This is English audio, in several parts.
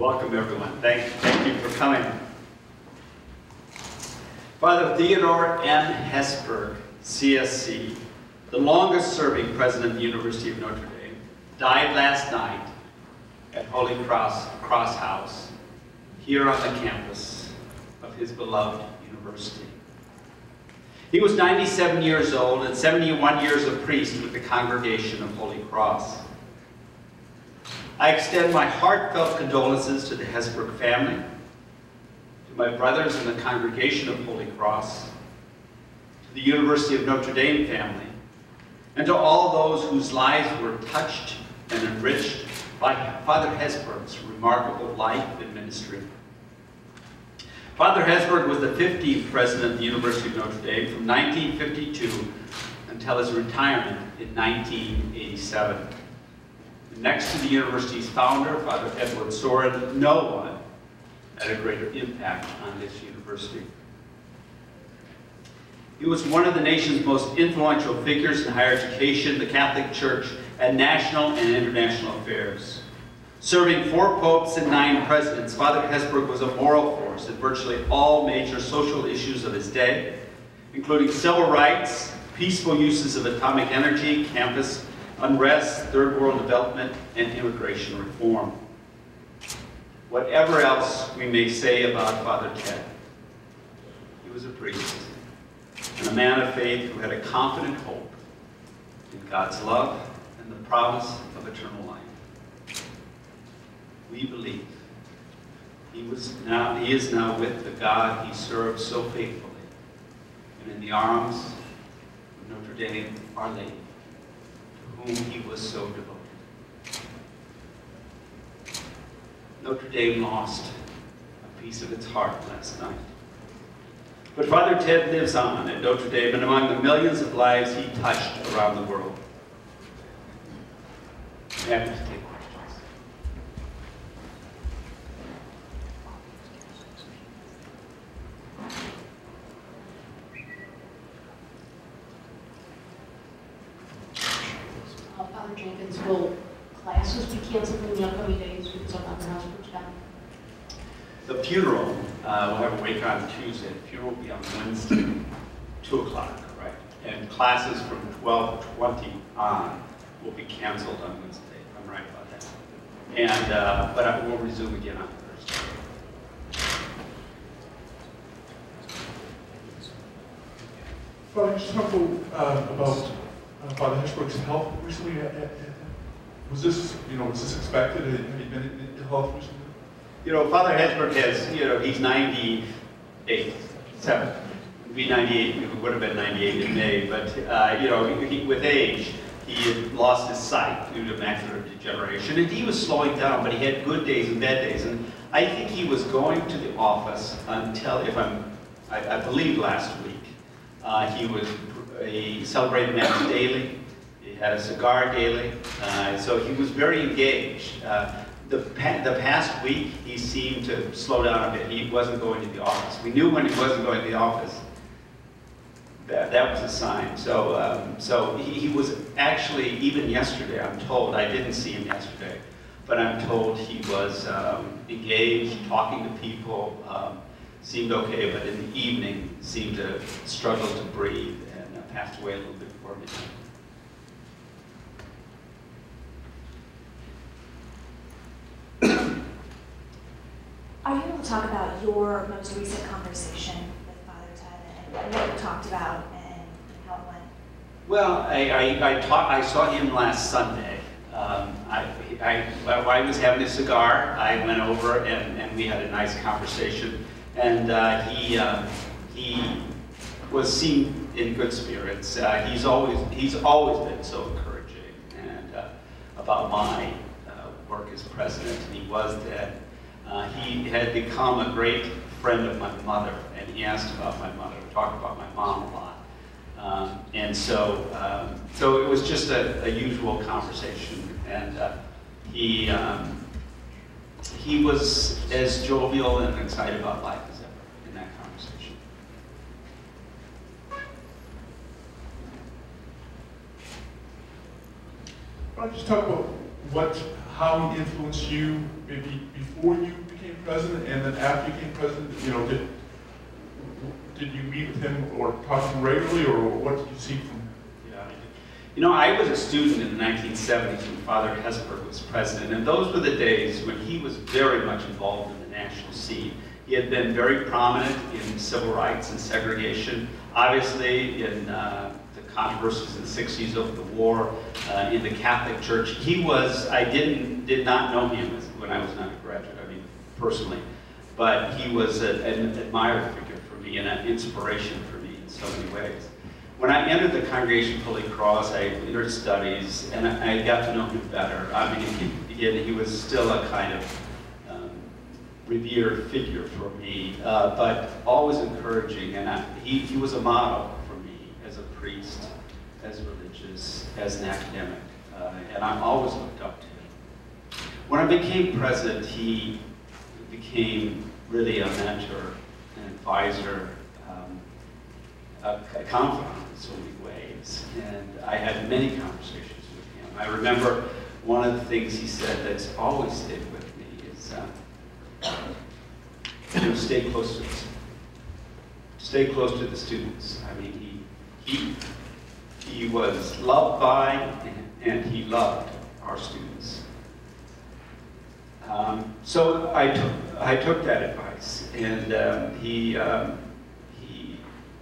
Welcome, everyone. Thank you for coming. Father Theodore M. Hesburgh, CSC, the longest-serving president of the University of Notre Dame, died last night at Holy Cross House, here on the campus of his beloved university. He was 97 years old and 71 years a priest with the Congregation of Holy Cross. I extend my heartfelt condolences to the Hesburgh family, to my brothers in the Congregation of Holy Cross, to the University of Notre Dame family, and to all those whose lives were touched and enriched by Father Hesburgh's remarkable life and ministry. Father Hesburgh was the 15th president of the University of Notre Dame from 1952 until his retirement in 1987. Next to the university's founder, Father Edward Soren, no one had a greater impact on this university. He was one of the nation's most influential figures in higher education, the Catholic Church, and national and international affairs. Serving 4 popes and 9 presidents, Father Hesburgh was a moral force in virtually all major social issues of his day, including civil rights, peaceful uses of atomic energy, campus unrest, third world development, and immigration reform. Whatever else we may say about Father Ted, he was a priest and a man of faith who had a confident hope in God's love and the promise of eternal life. We believe he is now with the God he served so faithfully, and in the arms of Notre Dame, Our Lady, to whom he was so devoted. Notre Dame lost a piece of its heart last night. But Father Ted lives on at Notre Dame and among the millions of lives he touched around the world. I'm happy to take questions. Father Jenkins, will classes be canceled in the upcoming days because of Dr. Hesburgh's death? The funeral, we'll have a wake on Tuesday. The funeral will be on Wednesday, 2 o'clock, right? And classes from 12:20 on will be canceled on Wednesday. I'm right about that. And, but I will resume again on Thursday. Father, just talk about Father Hesburgh's health recently. Was this expected? Had he been in health recently? Father Hesburgh has, he's 98, 7. He'd be 98, he would have been 98 in May, but, with age, he had lost his sight due to macular degeneration, and he was slowing down, but he had good days and bad days, and I think he was going to the office until, I believe last week. He celebrated Mass daily, he had a cigar daily, so he was very engaged. The past week, he seemed to slow down a bit. He wasn't going to the office. We knew when he wasn't going to the office. That was a sign. So he was actually, even yesterday, I'm told, I didn't see him yesterday, but I'm told he was engaged, talking to people, seemed okay, but in the evening seemed to struggle to breathe and passed away a little bit before midnight. Are you able to talk about your most recent conversation with Father Ted and what you talked about and how it went? Well, I saw him last Sunday. While I was having a cigar, I went over and we had a nice conversation. And he was seen in good spirits. He's always been so encouraging and about my work as president. And he was that. He had become a great friend of my mother, and he asked about my mother. We talked about my mom a lot, and so it was just a usual conversation. And he was as jovial and excited about life as ever in that conversation. I'll just talk about how he influenced you, maybe before before you became president, and then after you became president, you know, did you meet with him or talk to him regularly, or what did you see from him? Yeah. You know, I was a student in the 1970s when Father Hesburgh was president, and those were the days when he was very much involved in the national scene. He had been very prominent in civil rights and segregation, obviously in the controversies in the 60s over the war, in the Catholic Church. He was, I did not know him when I was an undergraduate, I mean, personally, but he was an admired figure for me and an inspiration for me in so many ways. When I entered the Congregation of Holy Cross, I entered studies, and I got to know him better. I mean, he was still a kind of revered figure for me, but always encouraging, and he was a model for me as a priest, as religious, as an academic, and I'm always looked up to him. When I became president, he became really a mentor, an advisor, a confidant in so many ways, and I had many conversations with him. I remember one of the things he said that's always stayed with me is, you know, stay close to the students. I mean, he was loved by and he loved our students. So I took that advice, and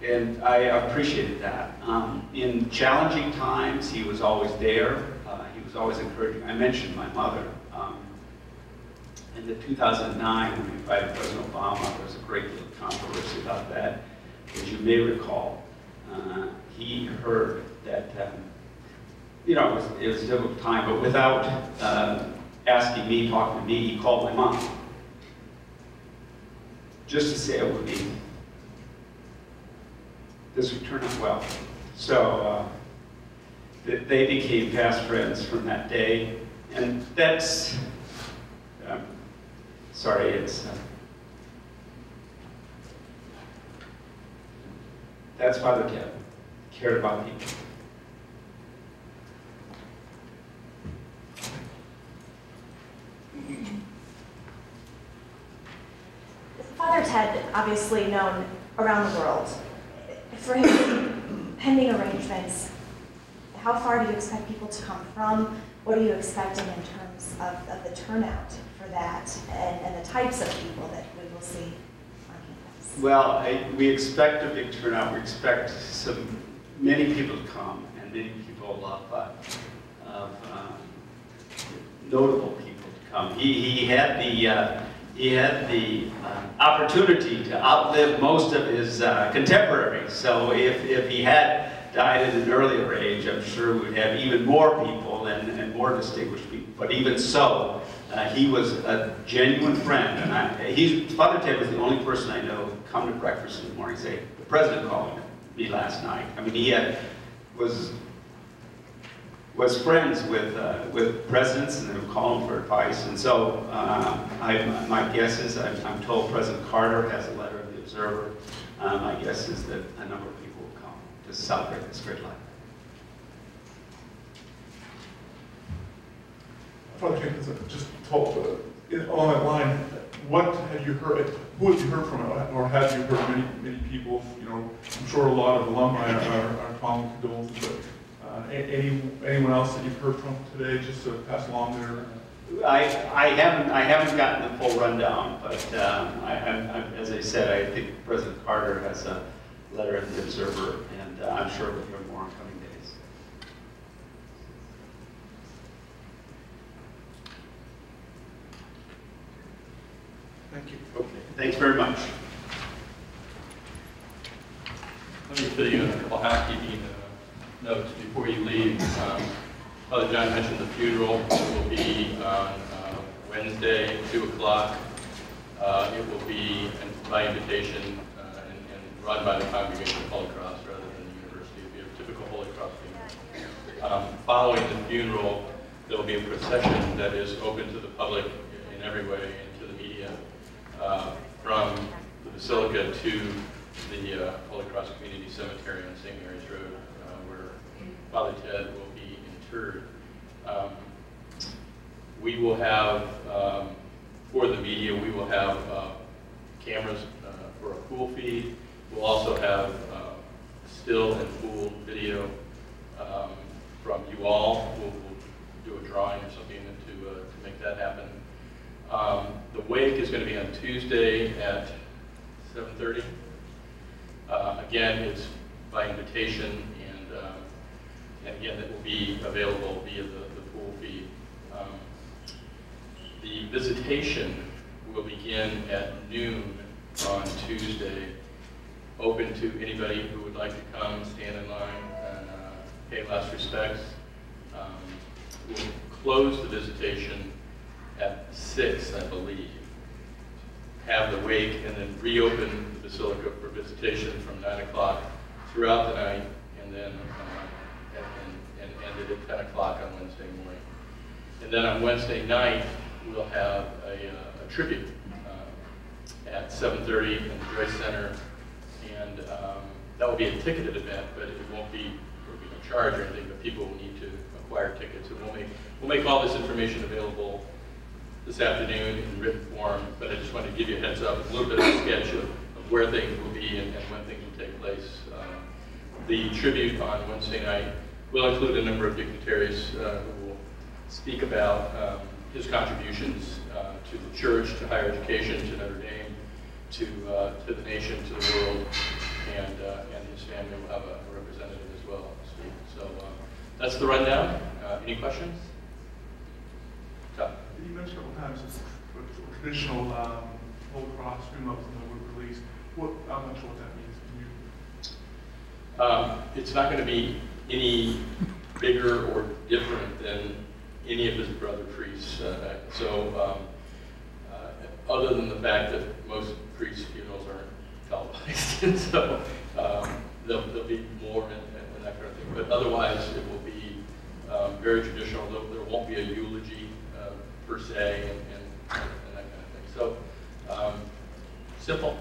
and I appreciated that. In challenging times, he was always there. He was always encouraging. I mentioned my mother. In the 2009, when we invited President Obama, there was a great deal of controversy about that. As you may recall, he heard that, you know, it was a difficult time, but without asking me, talking to me, he called my mom just to say it would be, this would turn out well. So they became fast friends from that day, and that's, sorry, it's, that's Father Ted, cared about people. Father Ted, obviously known around the world. For him, pending arrangements, how far do you expect people to come from? What are you expecting in terms of the turnout for that and the types of people that we will see on campus? Well, we expect a big turnout. We expect many people to come, and many people of notable people to come. He had the opportunity to outlive most of his contemporaries. So if he had died at an earlier age, I'm sure we'd have even more people and more distinguished people. But even so, he was a genuine friend. And Father Ted was the only person I know who come to breakfast in the morning and say, the president called me last night. I mean, he was friends with presidents, and they would call him for advice. And so my guess is, I'm told President Carter has a letter of the Observer. My guess is that a number of people will come to celebrate this great life. Father Jenkins, just told, on that line, what have you heard, who have you heard from, or have you heard many people, you know, I'm sure a lot of alumni are calling condolences, but anyone else that you've heard from today, just to pass along there? I haven't gotten the full rundown, but as I said, I think President Carter has a letter in the Observer, and I'm sure we'll hear more in coming days. Thank you. Okay, thanks very much. Let me fill you in a couple housekeeping notes before you leave. Father John mentioned the funeral. It will be on Wednesday, 2 o'clock. It will be by invitation and run by the Congregation of Holy Cross rather than the university. It will be a typical Holy Cross funeral. Following the funeral, there will be a procession that is open to the public in every way and to the media from the Basilica to the Holy Cross Community Cemetery on St. Mary's Road, where Father Ted will be interred. We will have, for the media, we will have cameras for a pool feed. We'll also have still and pool video from you all. We'll do a drawing or something to make that happen. The wake is going to be on Tuesday at 7:30. Again, it's by invitation, and again, it will be available via the pool feed. The visitation will begin at noon on Tuesday, open to anybody who would like to come, stand in line, and pay last respects. We'll close the visitation at 6, I believe. Have the wake, and then reopen the Basilica for visitation from 9 o'clock throughout the night, and then and end it at 10 o'clock on Wednesday morning. And then on Wednesday night, we'll have a tribute at 7:30 in the Joyce Center, and that will be a ticketed event, but it won't be no charge or anything, but people will need to acquire tickets. And we'll make all this information available this afternoon in written form, but I just wanted to give you a heads up, a little bit of a sketch of where things will be and when things will take place. The tribute on Wednesday night will include a number of dignitaries who will speak about his contributions to the church, to higher education, to Notre Dame, to the nation, to the world, and his family will have a representative as well speak. So that's the rundown. Any questions? You mentioned a couple times a traditional Holy Cross funeral that were released. I'm not sure what that means. Can you? It's not going to be any bigger or different than any of his brother priests. Other than the fact that most priests' funerals aren't televised, and so there'll be more and that kind of thing. But otherwise, it will be very traditional. There won't be a eulogy per se and that kind of thing. So simple.